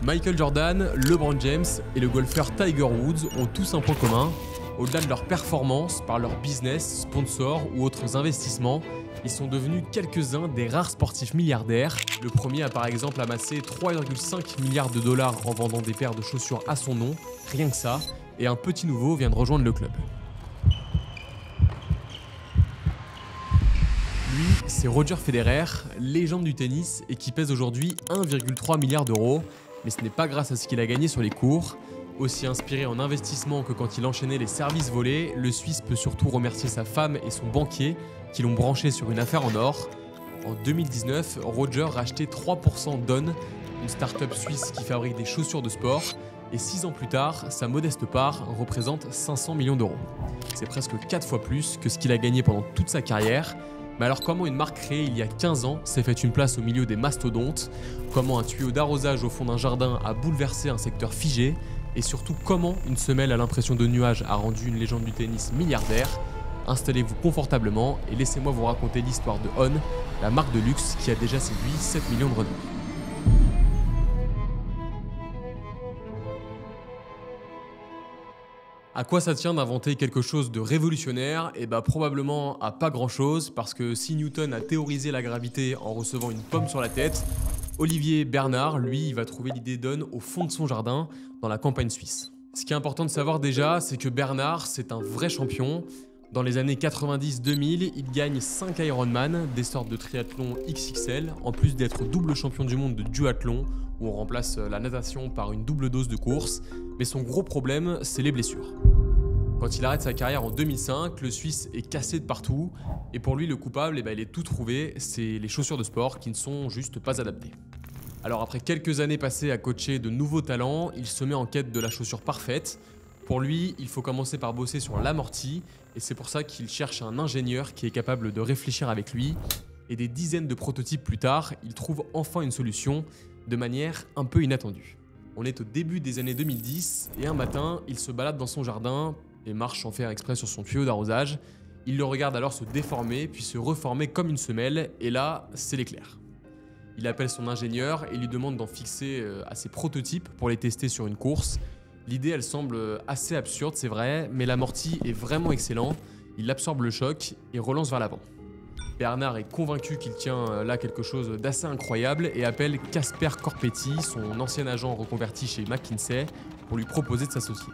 Michael Jordan, LeBron James et le golfeur Tiger Woods ont tous un point commun. Au-delà de leur performance, par leur business, sponsors ou autres investissements, ils sont devenus quelques-uns des rares sportifs milliardaires. Le premier a par exemple amassé 3,5 milliards de dollars en vendant des paires de chaussures à son nom, rien que ça, et un petit nouveau vient de rejoindre le club. Lui, c'est Roger Federer, légende du tennis et qui pèse aujourd'hui 1,3 milliard d'euros. Mais ce n'est pas grâce à ce qu'il a gagné sur les cours. Aussi inspiré en investissement que quand il enchaînait les services volés, le Suisse peut surtout remercier sa femme et son banquier qui l'ont branché sur une affaire en or. En 2019, Roger rachetait 3% d'On, une start-up suisse qui fabrique des chaussures de sport. Et 6 ans plus tard, sa modeste part représente 500 millions d'euros. C'est presque 4 fois plus que ce qu'il a gagné pendant toute sa carrière. Mais alors comment une marque créée il y a 15 ans s'est fait une place au milieu des mastodontes? Comment un tuyau d'arrosage au fond d'un jardin a bouleversé un secteur figé? Et surtout comment une semelle à l'impression de nuages a rendu une légende du tennis milliardaire? Installez-vous confortablement et laissez-moi vous raconter l'histoire de On, la marque de luxe qui a déjà séduit 7 millions de renards. À quoi ça tient d'inventer quelque chose de révolutionnaire? Eh bah probablement à pas grand chose, parce que si Newton a théorisé la gravité en recevant une pomme sur la tête, Olivier Bernard, lui, il va trouver l'idée d'On au fond de son jardin, dans la campagne suisse. Ce qui est important de savoir déjà, c'est que Bernard, c'est un vrai champion. Dans les années 90-2000, il gagne 5 Ironman, des sortes de triathlon XXL, en plus d'être double champion du monde de duathlon, où on remplace la natation par une double dose de course. Mais son gros problème, c'est les blessures. Quand il arrête sa carrière en 2005, le Suisse est cassé de partout, et pour lui, le coupable, il est tout trouvé, c'est les chaussures de sport qui ne sont juste pas adaptées. Alors après quelques années passées à coacher de nouveaux talents, il se met en quête de la chaussure parfaite. Pour lui, il faut commencer par bosser sur l'amorti, et c'est pour ça qu'il cherche un ingénieur qui est capable de réfléchir avec lui. Et des dizaines de prototypes plus tard, il trouve enfin une solution, de manière un peu inattendue. On est au début des années 2010, et un matin, il se balade dans son jardin, et marche sans faire exprès sur son tuyau d'arrosage. Il le regarde alors se déformer, puis se reformer comme une semelle, et là, c'est l'éclair. Il appelle son ingénieur et lui demande d'en fixer à ses prototypes pour les tester sur une course. L'idée, elle semble assez absurde, c'est vrai, mais l'amorti est vraiment excellent. Il absorbe le choc et relance vers l'avant. Bernard est convaincu qu'il tient là quelque chose d'assez incroyable et appelle Casper Corpetti, son ancien agent reconverti chez McKinsey, pour lui proposer de s'associer.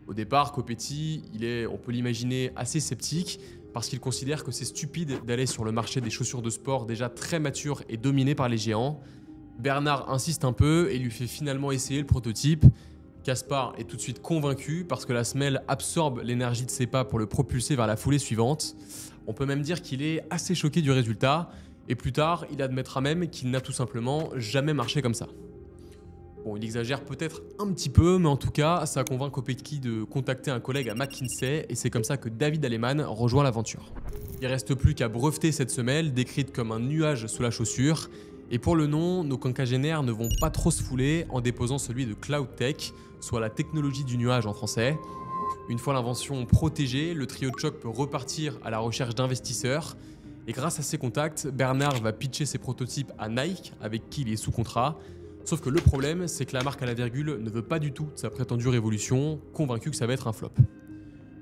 Au départ, Corpetti, il est, on peut l'imaginer, assez sceptique parce qu'il considère que c'est stupide d'aller sur le marché des chaussures de sport déjà très mature et dominé par les géants. Bernard insiste un peu et lui fait finalement essayer le prototype. Caspar est tout de suite convaincu parce que la semelle absorbe l'énergie de ses pas pour le propulser vers la foulée suivante. On peut même dire qu'il est assez choqué du résultat et plus tard, il admettra même qu'il n'a tout simplement jamais marché comme ça. Bon, il exagère peut-être un petit peu, mais en tout cas, ça convainc Kopecky de contacter un collègue à McKinsey et c'est comme ça que David Aleman rejoint l'aventure. Il reste plus qu'à breveter cette semelle, décrite comme un nuage sous la chaussure. Et pour le nom, nos quinquagénaires ne vont pas trop se fouler en déposant celui de Cloud Tech, soit la technologie du nuage en français. Une fois l'invention protégée, le trio de choc peut repartir à la recherche d'investisseurs. Et grâce à ses contacts, Bernard va pitcher ses prototypes à Nike, avec qui il est sous contrat. Sauf que le problème, c'est que la marque à la virgule ne veut pas du tout de sa prétendue révolution, convaincu que ça va être un flop.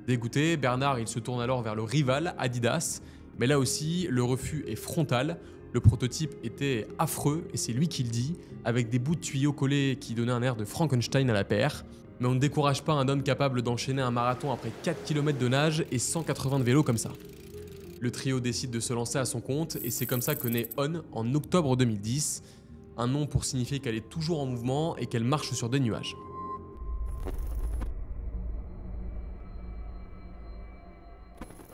Dégoûté, Bernard il se tourne alors vers le rival Adidas, mais là aussi, le refus est frontal. Le prototype était affreux, et c'est lui qui le dit, avec des bouts de tuyaux collés qui donnaient un air de Frankenstein à la paire. Mais on ne décourage pas un homme capable d'enchaîner un marathon après 4 km de nage et 180 de vélo comme ça. Le trio décide de se lancer à son compte, et c'est comme ça que naît On en octobre 2010. Un nom pour signifier qu'elle est toujours en mouvement et qu'elle marche sur des nuages.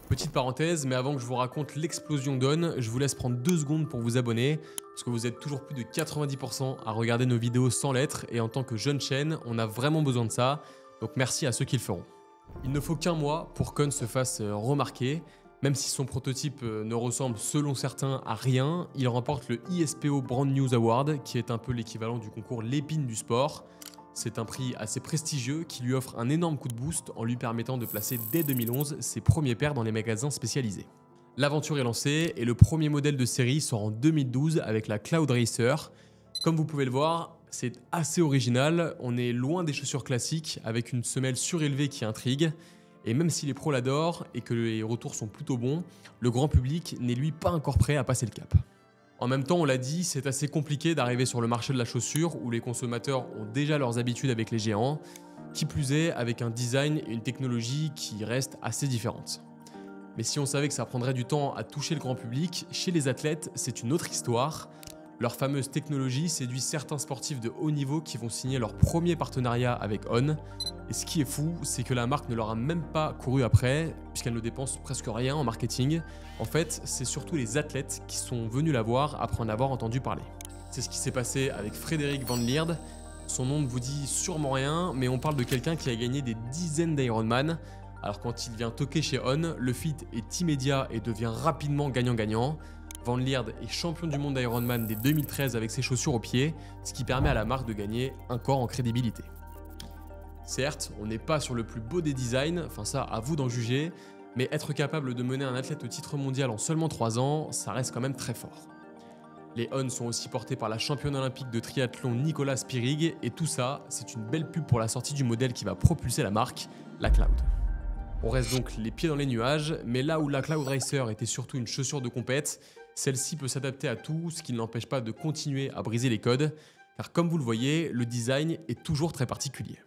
Petite parenthèse, mais avant que je vous raconte l'explosion d'On, je vous laisse prendre 2 secondes pour vous abonner, parce que vous êtes toujours plus de 90% à regarder nos vidéos sans lettres, et en tant que jeune chaîne, on a vraiment besoin de ça, donc merci à ceux qui le feront. Il ne faut qu'un mois pour qu'On se fasse remarquer. Même si son prototype ne ressemble selon certains à rien, il remporte le ISPO Brand News Award, qui est un peu l'équivalent du concours Lépine du sport. C'est un prix assez prestigieux qui lui offre un énorme coup de boost en lui permettant de placer dès 2011 ses premiers paires dans les magasins spécialisés. L'aventure est lancée et le premier modèle de série sort en 2012 avec la Cloud Racer. Comme vous pouvez le voir, C'est assez original, on est loin des chaussures classiques avec une semelle surélevée qui intrigue. Et même si les pros l'adorent et que les retours sont plutôt bons, le grand public n'est lui pas encore prêt à passer le cap. En même temps, on l'a dit, c'est assez compliqué d'arriver sur le marché de la chaussure où les consommateurs ont déjà leurs habitudes avec les géants, qui plus est avec un design et une technologie qui restent assez différentes. Mais si on savait que ça prendrait du temps à toucher le grand public, chez les athlètes, c'est une autre histoire. Leur fameuse technologie séduit certains sportifs de haut niveau qui vont signer leur premier partenariat avec On. Et ce qui est fou, c'est que la marque ne leur a même pas couru après, puisqu'elle ne dépense presque rien en marketing. En fait, c'est surtout les athlètes qui sont venus la voir après en avoir entendu parler. C'est ce qui s'est passé avec Frédéric Van Lierde. Son nom ne vous dit sûrement rien, mais on parle de quelqu'un qui a gagné des dizaines d'Ironman. Alors quand il vient toquer chez On, le fit est immédiat et devient rapidement gagnant-gagnant. Van Lierde est champion du monde d'Ironman dès 2013 avec ses chaussures aux pieds, ce qui permet à la marque de gagner encore en crédibilité. Certes, on n'est pas sur le plus beau des designs, enfin ça à vous d'en juger, mais être capable de mener un athlète au titre mondial en seulement 3 ans, ça reste quand même très fort. Les On sont aussi portés par la championne olympique de triathlon Nicola Spirig, et tout ça, c'est une belle pub pour la sortie du modèle qui va propulser la marque, la Cloud. On reste donc les pieds dans les nuages, mais là où la Cloud Racer était surtout une chaussure de compète, celle-ci peut s'adapter à tout, ce qui ne l'empêche pas de continuer à briser les codes, car comme vous le voyez, le design est toujours très particulier.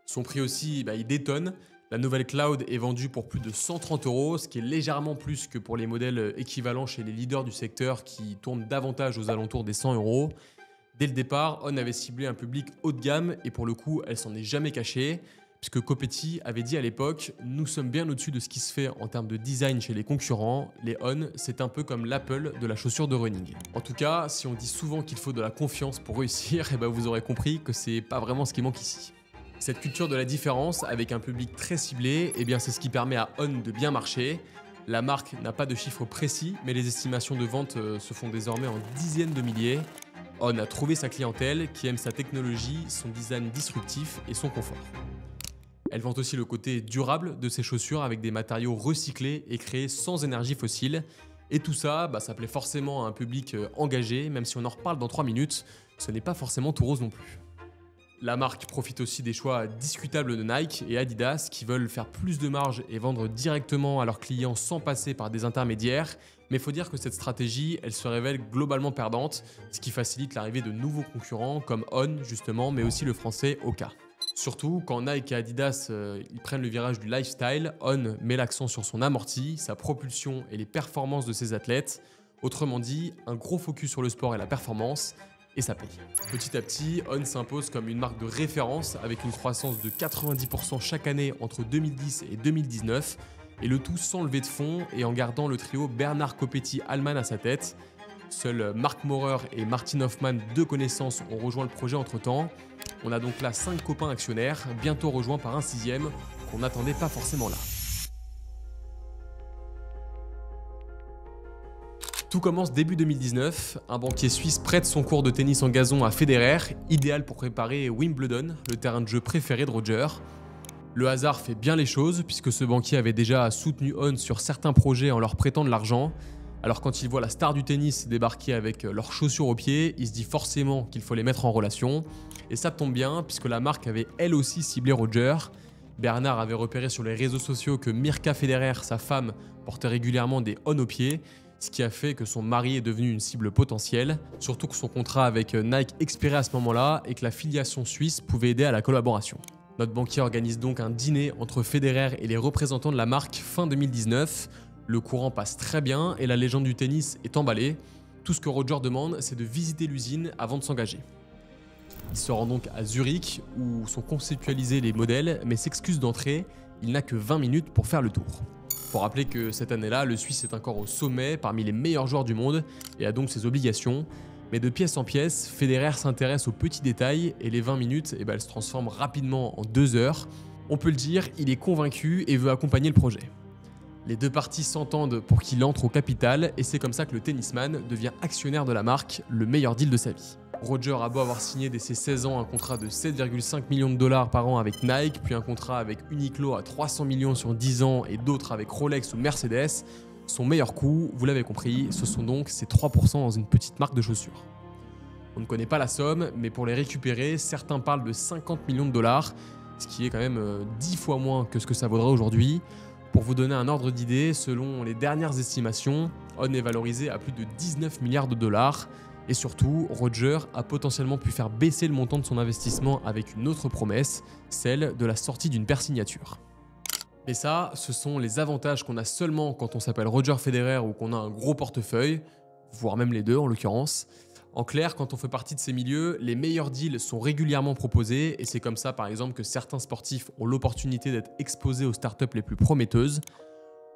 Son prix aussi, il détonne. La nouvelle Cloud est vendue pour plus de 130 €, ce qui est légèrement plus que pour les modèles équivalents chez les leaders du secteur qui tournent davantage aux alentours des 100 €. Dès le départ, On avait ciblé un public haut de gamme et pour le coup, elle s'en est jamais cachée, puisque Copetti avait dit à l'époque « Nous sommes bien au-dessus de ce qui se fait en termes de design chez les concurrents. Les On, c'est un peu comme l'Apple de la chaussure de running. » En tout cas, si on dit souvent qu'il faut de la confiance pour réussir, vous aurez compris que c'est pas vraiment ce qui manque ici. Cette culture de la différence, avec un public très ciblé, c'est ce qui permet à On de bien marcher. La marque n'a pas de chiffres précis, mais les estimations de vente se font désormais en dizaines de milliers. On a trouvé sa clientèle qui aime sa technologie, son design disruptif et son confort. Elle vante aussi le côté durable de ses chaussures avec des matériaux recyclés et créés sans énergie fossile. Et tout ça, ça plaît forcément à un public engagé, même si on en reparle dans 3 minutes, ce n'est pas forcément tout rose non plus. La marque profite aussi des choix discutables de Nike et Adidas qui veulent faire plus de marge et vendre directement à leurs clients sans passer par des intermédiaires. Mais il faut dire que cette stratégie, elle se révèle globalement perdante, ce qui facilite l'arrivée de nouveaux concurrents comme On justement, mais aussi le français Hoka. Surtout quand Nike et Adidas ils prennent le virage du lifestyle, On met l'accent sur son amorti, sa propulsion et les performances de ses athlètes. Autrement dit, un gros focus sur le sport et la performance, et ça paye. Petit à petit, On s'impose comme une marque de référence avec une croissance de 90% chaque année entre 2010 et 2019, et le tout sans lever de fonds et en gardant le trio Bernard Copetti-Allman à sa tête. Seuls Mark Maurer et Martin Hoffman, deux connaissances, ont rejoint le projet entre-temps. On a donc là 5 copains actionnaires, bientôt rejoints par un 6e qu'on n'attendait pas forcément là. Tout commence début 2019, un banquier suisse prête son cours de tennis en gazon à Federer, idéal pour préparer Wimbledon, le terrain de jeu préféré de Roger. Le hasard fait bien les choses puisque ce banquier avait déjà soutenu On sur certains projets en leur prêtant de l'argent. Alors quand il voit la star du tennis débarquer avec leurs chaussures aux pieds, il se dit forcément qu'il faut les mettre en relation. Et ça tombe bien puisque la marque avait elle aussi ciblé Roger. Bernard avait repéré sur les réseaux sociaux que Mirka Federer, sa femme, portait régulièrement des On aux pieds, ce qui a fait que son mari est devenu une cible potentielle, surtout que son contrat avec Nike expirait à ce moment-là et que la filiation suisse pouvait aider à la collaboration. Notre banquier organise donc un dîner entre Federer et les représentants de la marque fin 2019. Le courant passe très bien et la légende du tennis est emballée. Tout ce que Roger demande, c'est de visiter l'usine avant de s'engager. Il se rend donc à Zurich où sont conceptualisés les modèles, mais s'excuse d'entrer, il n'a que 20 minutes pour faire le tour. Faut rappeler que cette année-là, le Suisse est encore au sommet parmi les meilleurs joueurs du monde et a donc ses obligations. Mais de pièce en pièce, Federer s'intéresse aux petits détails et les 20 minutes, elles se transforment rapidement en 2 heures. On peut le dire, il est convaincu et veut accompagner le projet. Les deux parties s'entendent pour qu'il entre au capital et c'est comme ça que le tennisman devient actionnaire de la marque, le meilleur deal de sa vie. Roger a beau avoir signé dès ses 16 ans un contrat de 7,5 millions de dollars par an avec Nike, puis un contrat avec Uniqlo à 300 millions sur 10 ans et d'autres avec Rolex ou Mercedes, son meilleur coup, vous l'avez compris, ce sont donc ces 3% dans une petite marque de chaussures. On ne connaît pas la somme, mais pour les récupérer, certains parlent de 50 millions de dollars, ce qui est quand même 10 fois moins que ce que ça vaudrait aujourd'hui. Pour vous donner un ordre d'idée, selon les dernières estimations, On est valorisé à plus de 19 milliards de dollars. Et surtout, Roger a potentiellement pu faire baisser le montant de son investissement avec une autre promesse, celle de la sortie d'une paire signature. Et ça, ce sont les avantages qu'on a seulement quand on s'appelle Roger Federer ou qu'on a un gros portefeuille, voire même les deux en l'occurrence. En clair, quand on fait partie de ces milieux, les meilleurs deals sont régulièrement proposés et c'est comme ça par exemple que certains sportifs ont l'opportunité d'être exposés aux startups les plus prometteuses.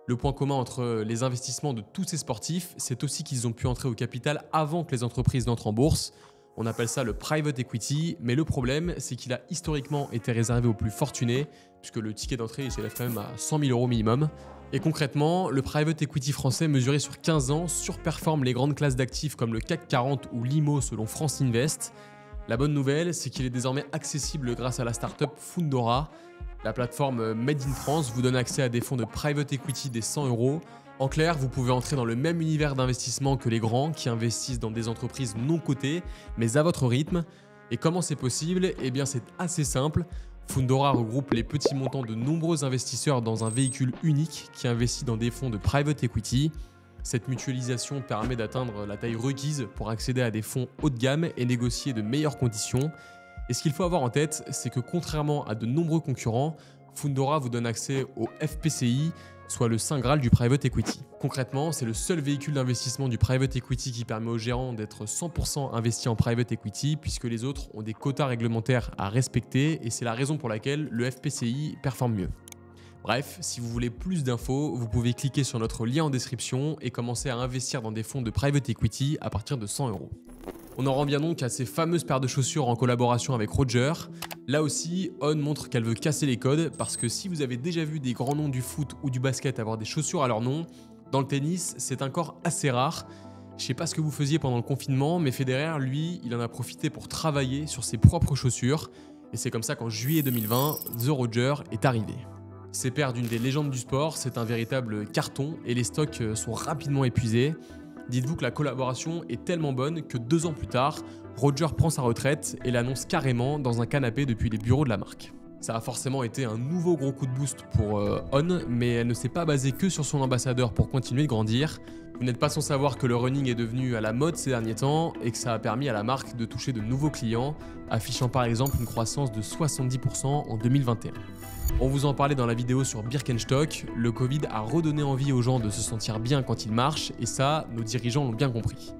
Le point commun entre les investissements de tous ces sportifs, c'est aussi qu'ils ont pu entrer au capital avant que les entreprises n'entrent en bourse. On appelle ça le private equity, mais le problème, c'est qu'il a historiquement été réservé aux plus fortunés, puisque le ticket d'entrée s'élève quand même à 100 000 € minimum. Et concrètement, le private equity français mesuré sur 15 ans surperforme les grandes classes d'actifs comme le CAC 40 ou l'IMO selon France Invest. La bonne nouvelle, c'est qu'il est désormais accessible grâce à la startup Fundora. La plateforme Made in France vous donne accès à des fonds de private equity des 100 €. En clair, vous pouvez entrer dans le même univers d'investissement que les grands qui investissent dans des entreprises non cotées, mais à votre rythme. Et comment c'est possible? Eh bien, c'est assez simple. Fundora regroupe les petits montants de nombreux investisseurs dans un véhicule unique qui investit dans des fonds de private equity. Cette mutualisation permet d'atteindre la taille requise pour accéder à des fonds haut de gamme et négocier de meilleures conditions. Et ce qu'il faut avoir en tête, c'est que contrairement à de nombreux concurrents, Fundora vous donne accès au FPCI, soit le saint graal du private equity. Concrètement, c'est le seul véhicule d'investissement du private equity qui permet aux gérants d'être 100% investis en private equity, puisque les autres ont des quotas réglementaires à respecter, et c'est la raison pour laquelle le FPCI performe mieux. Bref, si vous voulez plus d'infos, vous pouvez cliquer sur notre lien en description et commencer à investir dans des fonds de private equity à partir de 100 €. On en revient donc à ces fameuses paires de chaussures en collaboration avec Roger. Là aussi, On montre qu'elle veut casser les codes parce que si vous avez déjà vu des grands noms du foot ou du basket avoir des chaussures à leur nom, dans le tennis, c'est encore assez rare. Je sais pas ce que vous faisiez pendant le confinement, mais Federer, lui, il en a profité pour travailler sur ses propres chaussures. Et c'est comme ça qu'en juillet 2020, The Roger est arrivé. Ces paires d'une des légendes du sport, c'est un véritable carton et les stocks sont rapidement épuisés. Dites-vous que la collaboration est tellement bonne que 2 ans plus tard, Roger prend sa retraite et l'annonce carrément dans un canapé depuis les bureaux de la marque. Ça a forcément été un nouveau gros coup de boost pour On, mais elle ne s'est pas basée que sur son ambassadeur pour continuer de grandir. Vous n'êtes pas sans savoir que le running est devenu à la mode ces derniers temps et que ça a permis à la marque de toucher de nouveaux clients, affichant par exemple une croissance de 70% en 2021. On vous en parlait dans la vidéo sur Birkenstock, le Covid a redonné envie aux gens de se sentir bien quand ils marchent et ça, nos dirigeants l'ont bien compris.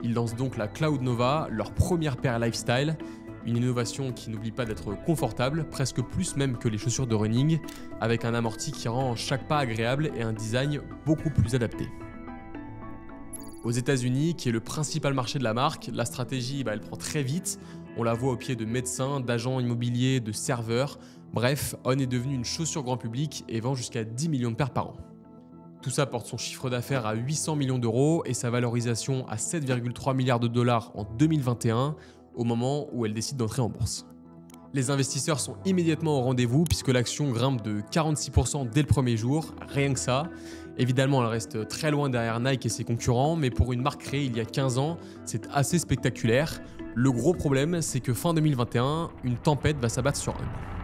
Ils lancent donc la Cloud Nova, leur première paire lifestyle, une innovation qui n'oublie pas d'être confortable, presque plus même que les chaussures de running, avec un amorti qui rend chaque pas agréable et un design beaucoup plus adapté. Aux États-Unis, qui est le principal marché de la marque, la stratégie elle prend très vite. On la voit au pied de médecins, d'agents immobiliers, de serveurs. Bref, On est devenu une chaussure grand public et vend jusqu'à 10 millions de paires par an. Tout ça porte son chiffre d'affaires à 800 millions d'euros et sa valorisation à 7,3 milliards de dollars en 2021, au moment où elle décide d'entrer en bourse. Les investisseurs sont immédiatement au rendez-vous puisque l'action grimpe de 46% dès le premier jour, rien que ça. Évidemment, elle reste très loin derrière Nike et ses concurrents, mais pour une marque créée il y a 15 ans, c'est assez spectaculaire. Le gros problème, c'est que fin 2021, une tempête va s'abattre sur On.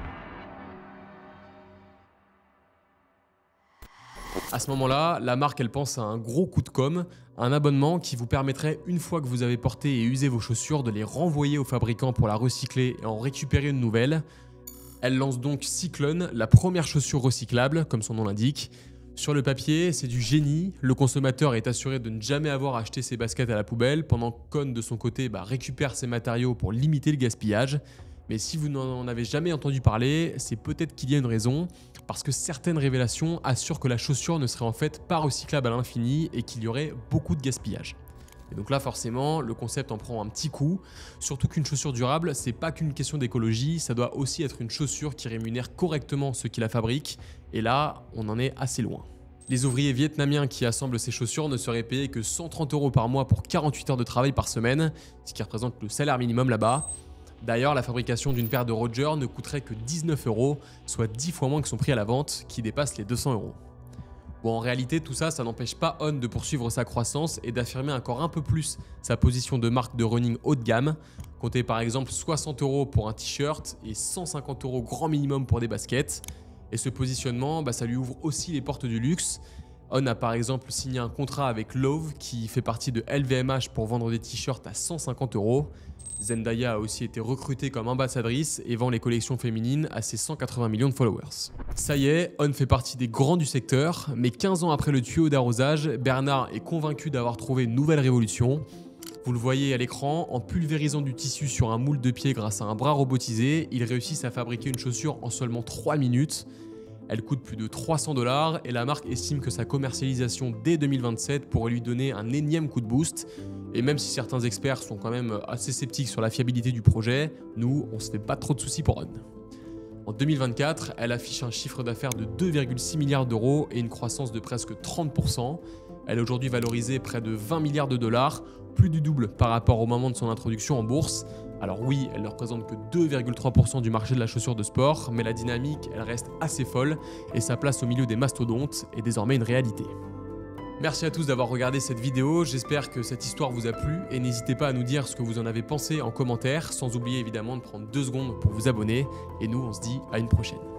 À ce moment-là, la marque elle pense à un gros coup de com', un abonnement qui vous permettrait, une fois que vous avez porté et usé vos chaussures, de les renvoyer au fabricant pour la recycler et en récupérer une nouvelle. Elle lance donc Cyclone, la première chaussure recyclable, comme son nom l'indique. Sur le papier, c'est du génie, le consommateur est assuré de ne jamais avoir acheté ses baskets à la poubelle, pendant qu'On de son côté récupère ses matériaux pour limiter le gaspillage. Mais si vous n'en avez jamais entendu parler, c'est peut-être qu'il y a une raison, parce que certaines révélations assurent que la chaussure ne serait en fait pas recyclable à l'infini et qu'il y aurait beaucoup de gaspillage. Et donc là forcément, le concept en prend un petit coup, surtout qu'une chaussure durable, c'est pas qu'une question d'écologie, ça doit aussi être une chaussure qui rémunère correctement ceux qui la fabriquent, et là, on en est assez loin. Les ouvriers vietnamiens qui assemblent ces chaussures ne seraient payés que 130 € par mois pour 48 heures de travail par semaine, ce qui représente le salaire minimum là-bas. D'ailleurs, la fabrication d'une paire de Roger ne coûterait que 19 €, soit 10 fois moins que son prix à la vente, qui dépasse les 200 €. Bon, en réalité, tout ça, ça n'empêche pas On de poursuivre sa croissance et d'affirmer encore un peu plus sa position de marque de running haut de gamme. Comptez par exemple 60 € pour un t-shirt et 150 € grand minimum pour des baskets. Et ce positionnement, ça lui ouvre aussi les portes du luxe. On a par exemple signé un contrat avec Love qui fait partie de LVMH pour vendre des t-shirts à 150 €. Zendaya a aussi été recrutée comme ambassadrice et vend les collections féminines à ses 180 millions de followers. Ça y est, On fait partie des grands du secteur, mais 15 ans après le tuyau d'arrosage, Bernard est convaincu d'avoir trouvé une nouvelle révolution. Vous le voyez à l'écran, en pulvérisant du tissu sur un moule de pied grâce à un bras robotisé, il réussit à fabriquer une chaussure en seulement 3 minutes. Elle coûte plus de 300 $ et la marque estime que sa commercialisation dès 2027 pourrait lui donner un énième coup de boost. Et même si certains experts sont quand même assez sceptiques sur la fiabilité du projet, nous, on se fait pas trop de soucis pour On. En 2024, elle affiche un chiffre d'affaires de 2,6 milliards € et une croissance de presque 30%. Elle est aujourd'hui valorisée près de 20 milliards de $, plus du double par rapport au moment de son introduction en bourse. Alors oui, elle ne représente que 2,3% du marché de la chaussure de sport, mais la dynamique, elle reste assez folle et sa place au milieu des mastodontes est désormais une réalité. Merci à tous d'avoir regardé cette vidéo, j'espère que cette histoire vous a plu et n'hésitez pas à nous dire ce que vous en avez pensé en commentaire, sans oublier évidemment de prendre 2 secondes pour vous abonner et nous on se dit à une prochaine.